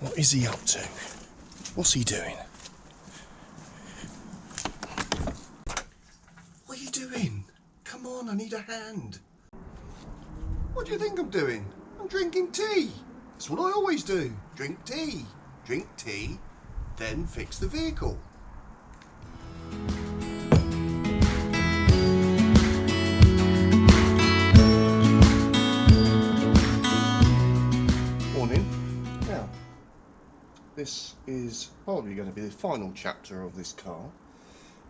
What is he up to? What's he doing? What are you doing? Come on, I need a hand. What do you think I'm doing? I'm drinking tea. That's what I always do. Drink tea, then fix the vehicle. Morning. Now, this is probably going to be the final chapter of this car.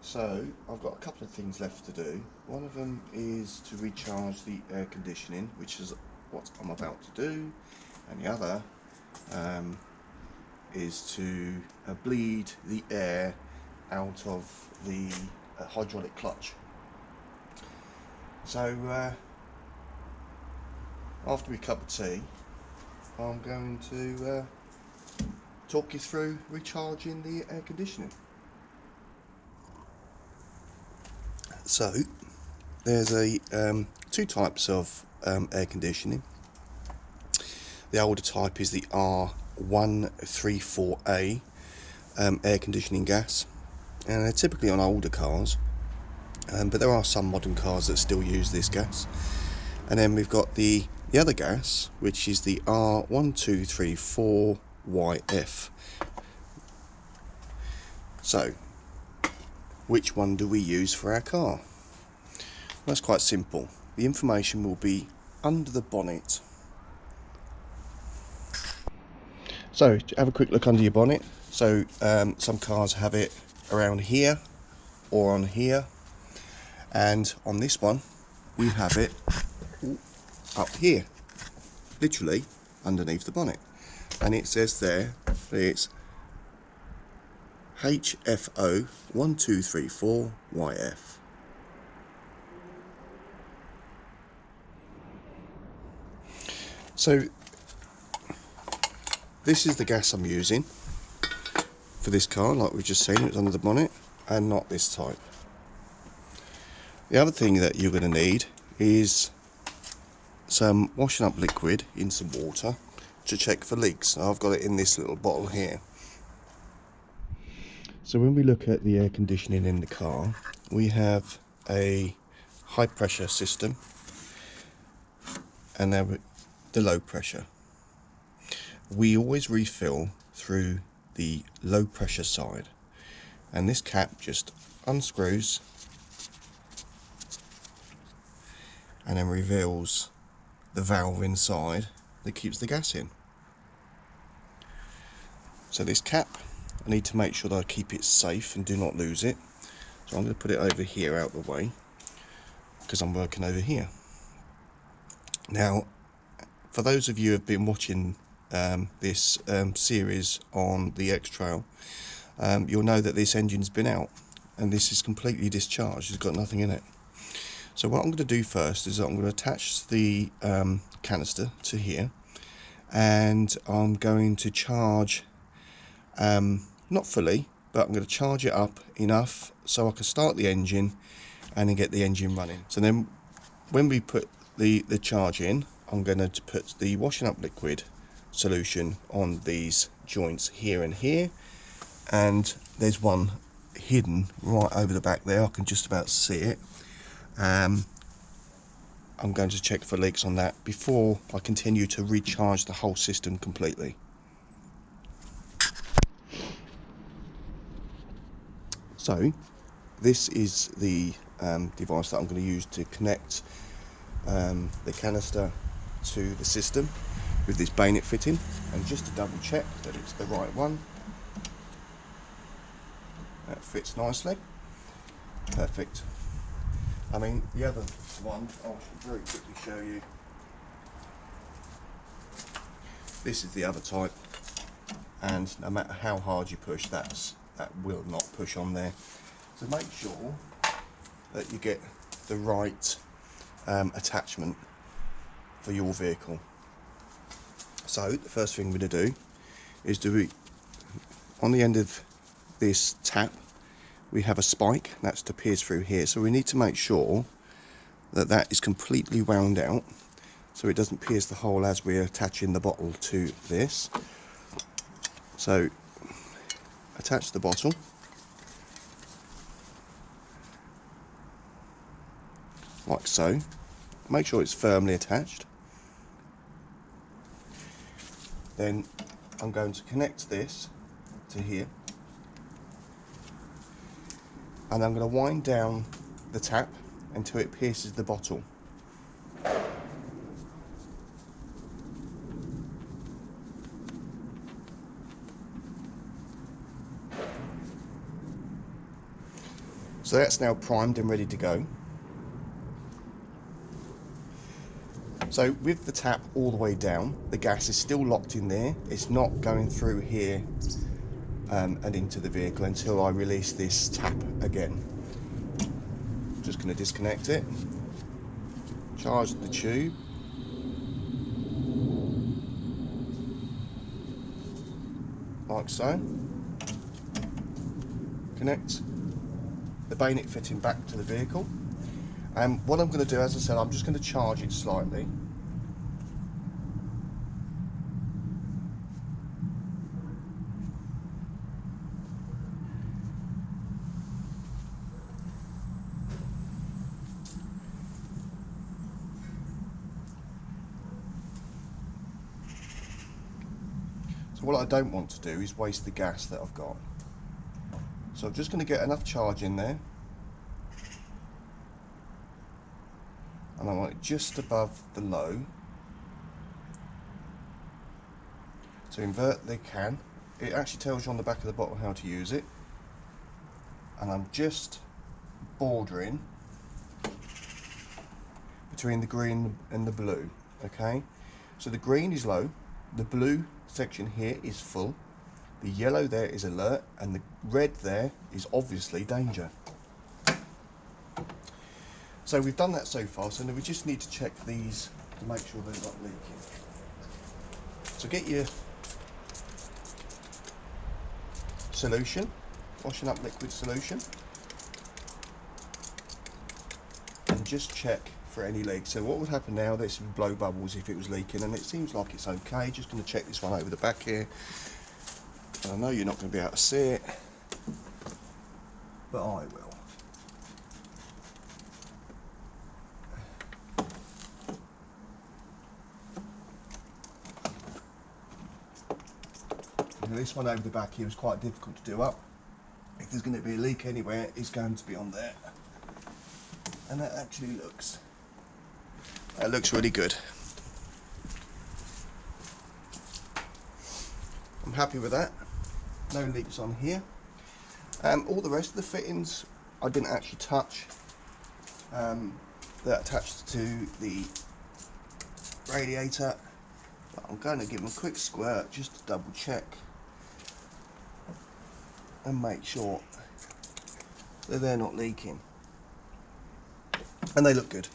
So I've got a couple of things left to do. One of them is to recharge the air conditioning, which is what I'm about to do, and the other is to bleed the air out of the hydraulic clutch. So after my cup of tea, I'm going to talk you through recharging the air conditioning. So there's two types of air conditioning. The older type is the R134A air conditioning gas, and they're typically on older cars, but there are some modern cars that still use this gas. And then we've got the other gas, which is the R1234YF. So which one do we use for our car? Well, that's quite simple. The information will be under the bonnet. So have a quick look under your bonnet. So some cars have it around here or on here, and on this one we have it up here, literally underneath the bonnet, and it says there that it's HFO 1234YF. So this is the gas I'm using for this car, like we've just seen. It's under the bonnet, and not this type. The other thing that you're going to need is some washing up liquid in some water to check for leaks. I've got it in this little bottle here. So when we look at the air conditioning in the car, we have a high pressure system and then the low pressure. We always refill through the low pressure side, and this cap just unscrews and then reveals the valve inside that keeps the gas in. So this cap, I need to make sure that I keep it safe and do not lose it. So I'm going to put it over here out the way, because I'm working over here. Now, for those of you who have been watching this series on the X-Trail, you'll know that this engine's been out and this is completely discharged. It's got nothing in it. So what I'm going to do first is I'm going to attach the canister to here, and I'm going to charge, not fully, but I'm going to charge it up enough so I can start the engine and then get the engine running. So then when we put the charge in, I'm going to put the washing up liquid solution on these joints here and here, and there's one hidden right over the back there. I can just about see it. I'm going to check for leaks on that before I continue to recharge the whole system completely. So this is the device that I'm going to use to connect the canister to the system with this Bonnet fitting, and just to double check that it's the right one. That fits nicely. Perfect. I mean, the other one, I'll very quickly show you. This is the other type, and no matter how hard you push, that will not push on there. So make sure that you get the right attachment for your vehicle. So the first thing we're going to do is on the end of this tap we have a spike that's to pierce through here, so we need to make sure that that is completely wound out so it doesn't pierce the hole as we're attaching the bottle to this. So attach the bottle. Like so. Make sure it's firmly attached. Then I'm going to connect this to here. And I'm going to wind down the tap until it pierces the bottle. So that's now primed and ready to go. So with the tap all the way down, the gas is still locked in there. It's not going through here and into the vehicle until I release this tap again. Just going to disconnect it, charge the tube, like so, connect the Bonnet fitting back to the vehicle. And what I'm going to do, as I said, I'm just going to charge it slightly. So what I don't want to do is waste the gas that I've got. So I'm just going to get enough charge in there. And I want it just above the low. So invert the can. It actually tells you on the back of the bottle how to use it. And I'm just bordering between the green and the blue. Okay, so the green is low, the blue section here is full, the yellow there is alert, and the red there is obviously danger. So we've done that so far, so now we just need to check these to make sure they're not leaking. So get your solution, washing up liquid solution, and just check for any leaks. So what would happen now, this would blow bubbles if it was leaking, and it seems like it's okay. Just going to check this one over the back here. And I know you're not going to be able to see it, but I will. This one over the back here is quite difficult to do up. If there's going to be a leak anywhere, it's going to be on there. And that actually looks really good. I'm happy with that. No leaks on here. All the rest of the fittings I didn't actually touch. They're attached to the radiator. But I'm going to give them a quick squirt just to double check and make sure that they're not leaking. And they look good.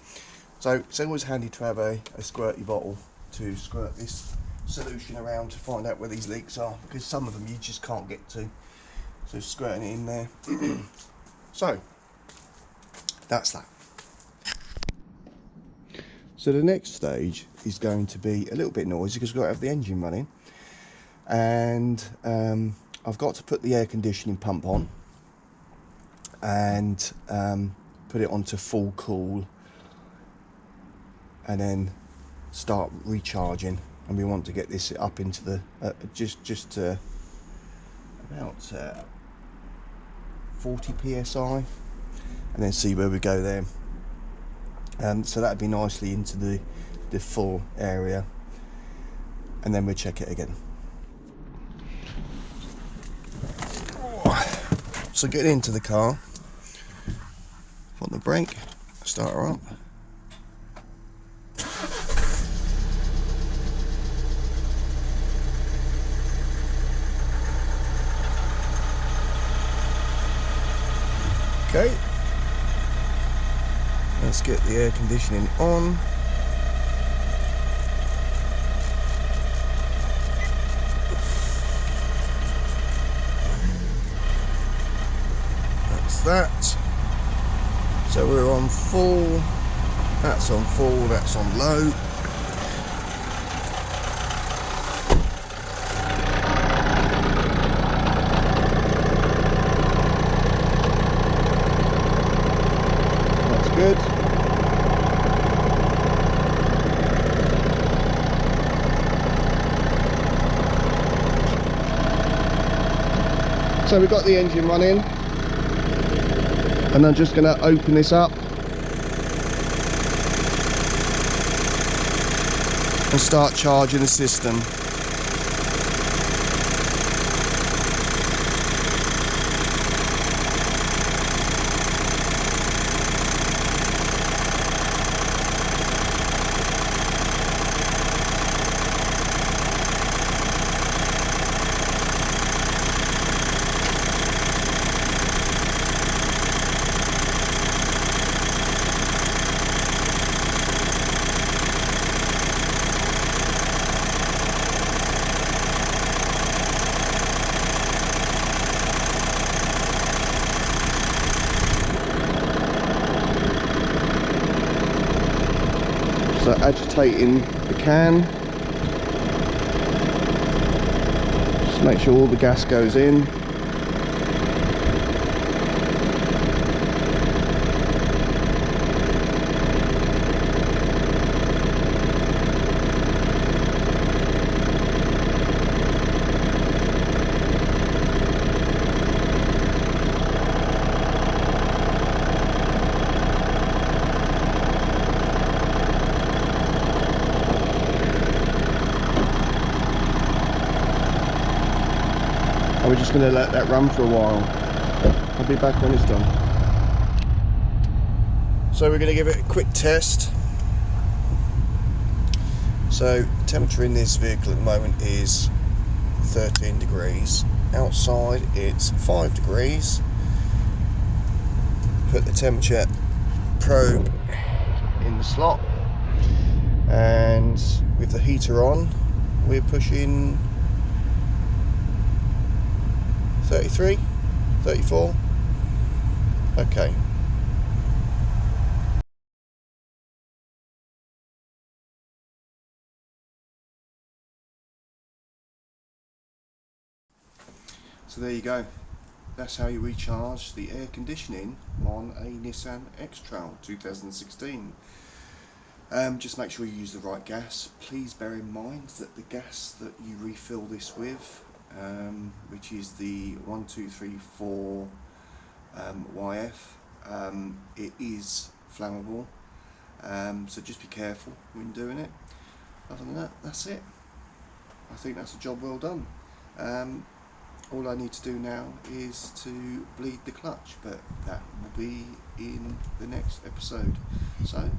So it's always handy to have a squirty bottle to squirt this solution around to find out where these leaks are, because some of them you just can't get to. So squirting it in there. So that's that. So the next stage is going to be a little bit noisy because we've got to have the engine running, and I've got to put the air conditioning pump on and put it onto full cool, and then start recharging. And we want to get this up into the just about 40 psi, and then see where we go there. So that'd be nicely into the full area, and then we'll check it again. So get into the car, put the brake, start her up. Okay, let's get the air conditioning on. That's that. So we're on full, that's on full, that's on low. So we've got the engine running, and I'm just going to open this up and start charging the system. So agitating the can, just make sure all the gas goes in. And we're just going to let that run for a while. I'll be back when it's done. So we're going to give it a quick test. So the temperature in this vehicle at the moment is 13 degrees. Outside it's 5 degrees. Put the temperature probe in the slot, and with the heater on we're pushing 33, 34. Okay. So there you go. That's how you recharge the air conditioning on a Nissan X-Trail 2016. Just make sure you use the right gas. Please bear in mind that the gas that you refill this with, which is the 1234 YF, it is flammable, so just be careful when doing it. Other than that, that's it. I think that's a job well done. All I need to do now is to bleed the clutch, but that will be in the next episode. So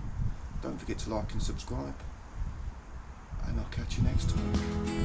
don't forget to like and subscribe, and I'll catch you next time.